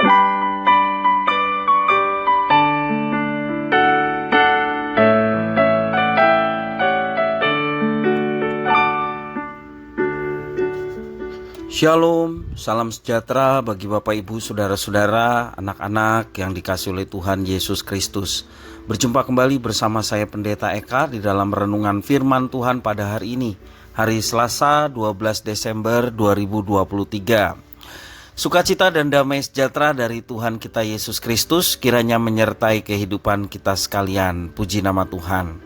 Shalom, salam sejahtera bagi Bapak Ibu, Saudara-saudara, anak-anak yang dikasihi oleh Tuhan Yesus Kristus. Berjumpa kembali bersama saya Pendeta Eka di dalam renungan firman Tuhan pada hari ini, hari Selasa 12 Desember 2023. Sukacita dan damai sejahtera dari Tuhan kita Yesus Kristus kiranya menyertai kehidupan kita sekalian. Puji nama Tuhan.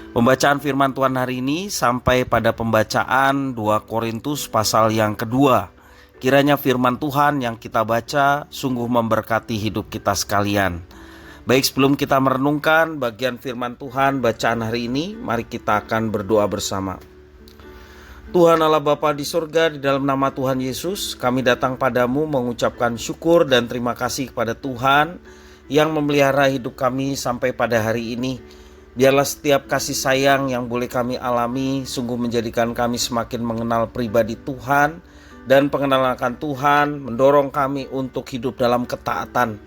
Pembacaan firman Tuhan hari ini sampai pada pembacaan 2 Korintus pasal yang kedua. Kiranya firman Tuhan yang kita baca sungguh memberkati hidup kita sekalian. Baik, sebelum kita merenungkan bagian firman Tuhan bacaan hari ini, mari kita akan berdoa bersama. Tuhan Allah Bapa di surga, di dalam nama Tuhan Yesus, kami datang padamu mengucapkan syukur dan terima kasih kepada Tuhan yang memelihara hidup kami sampai pada hari ini. Biarlah setiap kasih sayang yang boleh kami alami sungguh menjadikan kami semakin mengenal pribadi Tuhan, dan pengenalan akan Tuhan mendorong kami untuk hidup dalam ketaatan.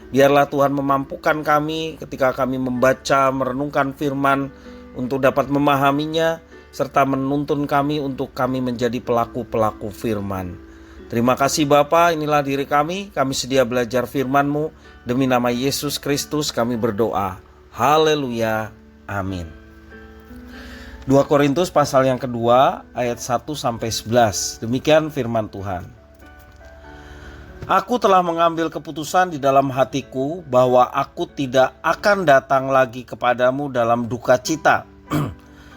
Biarlah Tuhan memampukan kami ketika kami membaca, merenungkan firman untuk dapat memahaminya, serta menuntun kami untuk kami menjadi pelaku-pelaku firman. Terima kasih Bapa, inilah diri kami sedia belajar firman-Mu. Demi nama Yesus Kristus kami berdoa. Haleluya, amin. 2 Korintus pasal yang kedua ayat 1-11. Demikian firman Tuhan. Aku telah mengambil keputusan di dalam hatiku bahwa aku tidak akan datang lagi kepadamu dalam duka cita.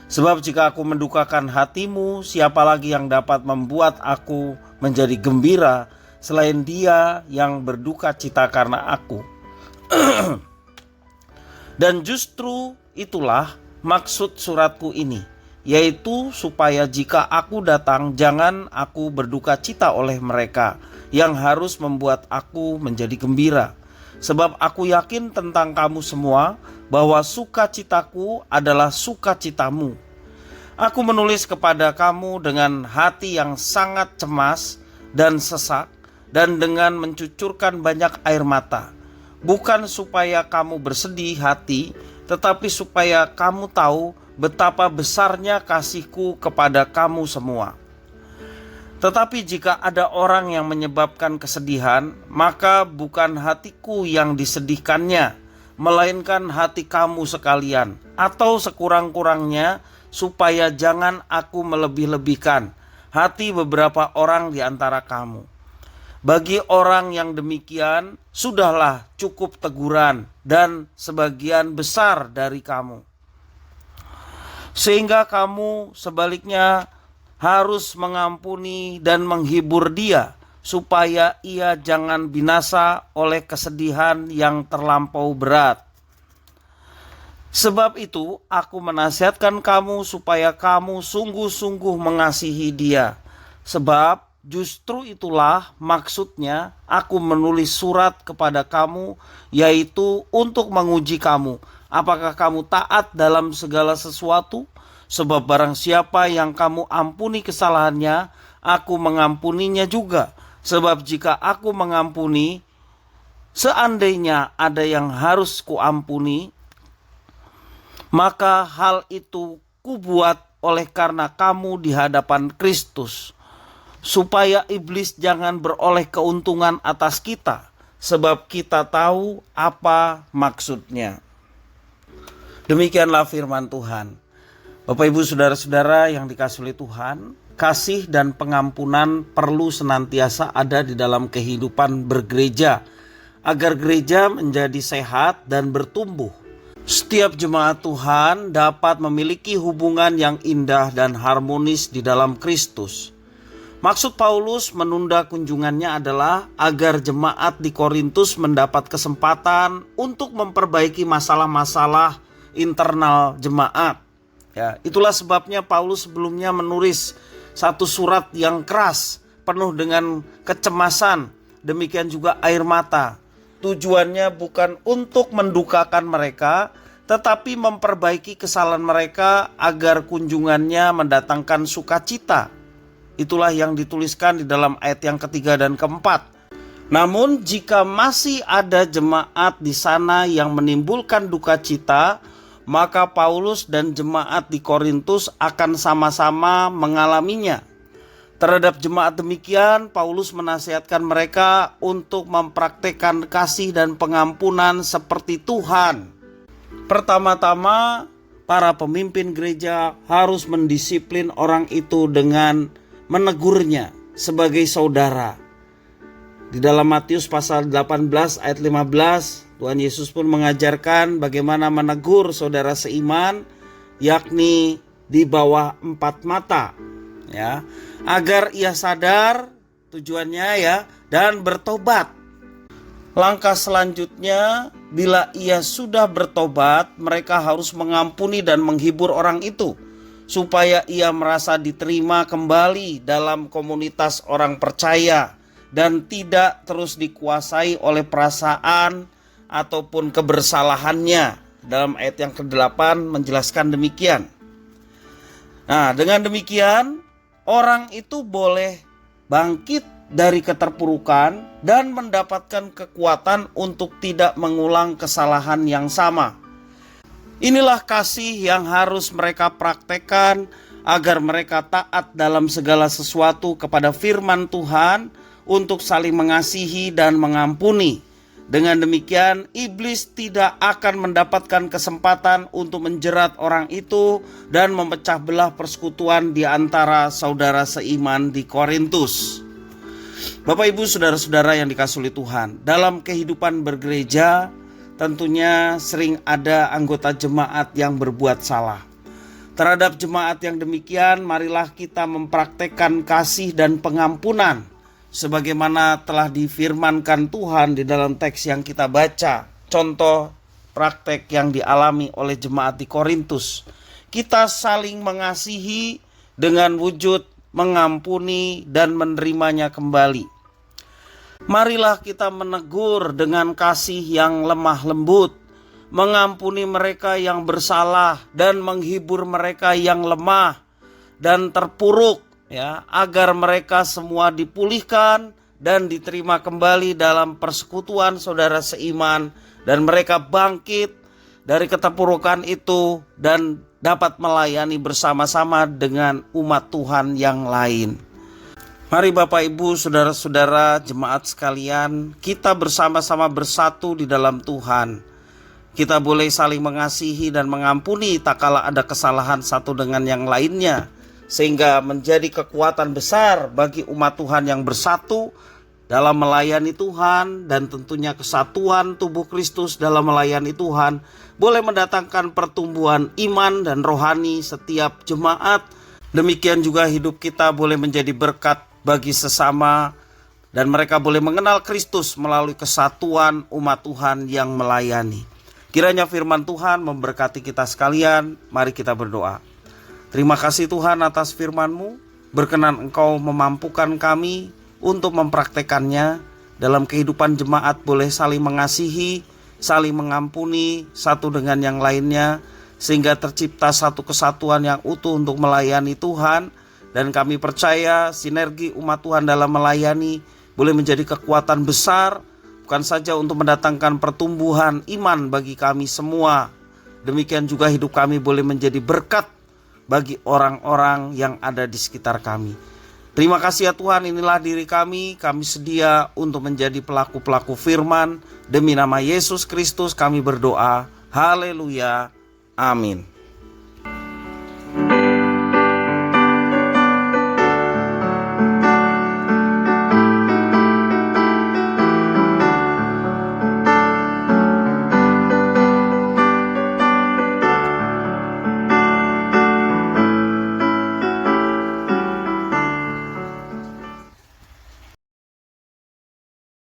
Sebab jika aku mendukakan hatimu, siapa lagi yang dapat membuat aku menjadi gembira selain Dia yang berduka cita karena aku? Dan justru itulah maksud suratku ini, yaitu supaya jika aku datang jangan aku berduka cita oleh mereka yang harus membuat aku menjadi gembira. Sebab aku yakin tentang kamu semua bahwa sukacitaku adalah sukacitamu. Aku menulis kepada kamu dengan hati yang sangat cemas dan sesak dan dengan mencucurkan banyak air mata. Bukan supaya kamu bersedih hati, tetapi supaya kamu tahu betapa besarnya kasihku kepada kamu semua. Tetapi jika ada orang yang menyebabkan kesedihan, maka bukan hatiku yang disedihkannya, melainkan hati kamu sekalian, atau sekurang-kurangnya supaya jangan aku melebih-lebihkan hati beberapa orang di antara kamu. Bagi orang yang demikian, sudahlah cukup teguran dan sebagian besar dari kamu. Sehingga kamu sebaliknya harus mengampuni dan menghibur dia, supaya ia jangan binasa oleh kesedihan yang terlampau berat. Sebab itu aku menasihatkan kamu supaya kamu sungguh-sungguh mengasihi dia. Sebab justru itulah maksudnya aku menulis surat kepada kamu, yaitu untuk menguji kamu, apakah kamu taat dalam segala sesuatu? Sebab barang siapa yang kamu ampuni kesalahannya, aku mengampuninya juga. Sebab jika aku mengampuni, seandainya ada yang harus kuampuni, maka hal itu kubuat oleh karena kamu di hadapan Kristus, supaya iblis jangan beroleh keuntungan atas kita, sebab kita tahu apa maksudnya. Demikianlah firman Tuhan. Bapak Ibu Saudara-saudara yang dikasihi oleh Tuhan, kasih dan pengampunan perlu senantiasa ada di dalam kehidupan bergereja, agar gereja menjadi sehat dan bertumbuh. Setiap jemaat Tuhan dapat memiliki hubungan yang indah dan harmonis di dalam Kristus. Maksud Paulus menunda kunjungannya adalah agar jemaat di Korintus mendapat kesempatan untuk memperbaiki masalah-masalah internal jemaat. Ya, itulah sebabnya Paulus sebelumnya menulis satu surat yang keras, penuh dengan kecemasan, demikian juga air mata. Tujuannya bukan untuk mendukakan mereka, tetapi memperbaiki kesalahan mereka agar kunjungannya mendatangkan sukacita. Itulah yang dituliskan di dalam ayat yang ketiga dan keempat. Namun jika masih ada jemaat di sana yang menimbulkan duka cita, maka Paulus dan jemaat di Korintus akan sama-sama mengalaminya. Terhadap jemaat demikian, Paulus menasihatkan mereka untuk mempraktekkan kasih dan pengampunan seperti Tuhan. Pertama-tama, para pemimpin gereja harus mendisiplin orang itu dengan menegurnya sebagai saudara. Di dalam Matius pasal 18 ayat 15, Tuhan Yesus pun mengajarkan bagaimana menegur saudara seiman, yakni di bawah 4 mata, ya, agar ia sadar tujuannya, ya, dan bertobat. Langkah selanjutnya, bila ia sudah bertobat, mereka harus mengampuni dan menghibur orang itu, supaya ia merasa diterima kembali dalam komunitas orang percaya dan tidak terus dikuasai oleh perasaan ataupun kebersalahannya. Dalam ayat yang ke-8 menjelaskan demikian. Nah, dengan demikian orang itu boleh bangkit dari keterpurukan dan mendapatkan kekuatan untuk tidak mengulang kesalahan yang sama. Inilah kasih yang harus mereka praktekkan agar mereka taat dalam segala sesuatu kepada firman Tuhan, untuk saling mengasihi dan mengampuni. Dengan demikian, iblis tidak akan mendapatkan kesempatan untuk menjerat orang itu dan memecah belah persekutuan di antara saudara seiman di Korintus. Bapak, Ibu, saudara-saudara yang dikasihi oleh Tuhan, dalam kehidupan bergereja tentunya sering ada anggota jemaat yang berbuat salah. Terhadap jemaat yang demikian, marilah kita mempraktekkan kasih dan pengampunan sebagaimana telah difirmankan Tuhan di dalam teks yang kita baca. Contoh praktek yang dialami oleh jemaat di Korintus. Kita saling mengasihi dengan wujud mengampuni dan menerimanya kembali. Marilah kita menegur dengan kasih yang lemah lembut, mengampuni mereka yang bersalah dan menghibur mereka yang lemah dan terpuruk, ya, agar mereka semua dipulihkan dan diterima kembali dalam persekutuan saudara seiman, dan mereka bangkit dari keterpurukan itu dan dapat melayani bersama-sama dengan umat Tuhan yang lain. Mari Bapak, Ibu, saudara-saudara jemaat sekalian, kita bersama-sama bersatu di dalam Tuhan. Kita boleh saling mengasihi dan mengampuni tak kala ada kesalahan satu dengan yang lainnya, sehingga menjadi kekuatan besar bagi umat Tuhan yang bersatu dalam melayani Tuhan, dan tentunya kesatuan tubuh Kristus dalam melayani Tuhan boleh mendatangkan pertumbuhan iman dan rohani setiap jemaat. Demikian juga hidup kita boleh menjadi berkat bagi sesama, dan mereka boleh mengenal Kristus melalui kesatuan umat Tuhan yang melayani. Kiranya firman Tuhan memberkati kita sekalian. Mari kita berdoa. Terima kasih Tuhan atas firman-Mu. Berkenan Engkau memampukan kami untuk mempraktekannya dalam kehidupan jemaat, boleh saling mengasihi, saling mengampuni satu dengan yang lainnya, sehingga tercipta satu kesatuan yang utuh untuk melayani Tuhan. Dan kami percaya sinergi umat Tuhan dalam melayani boleh menjadi kekuatan besar, bukan saja untuk mendatangkan pertumbuhan iman bagi kami semua. Demikian juga hidup kami boleh menjadi berkat bagi orang-orang yang ada di sekitar kami. Terima kasih ya Tuhan, inilah diri kami sedia untuk menjadi pelaku-pelaku firman. Demi nama Yesus Kristus kami berdoa. Haleluya. Amin.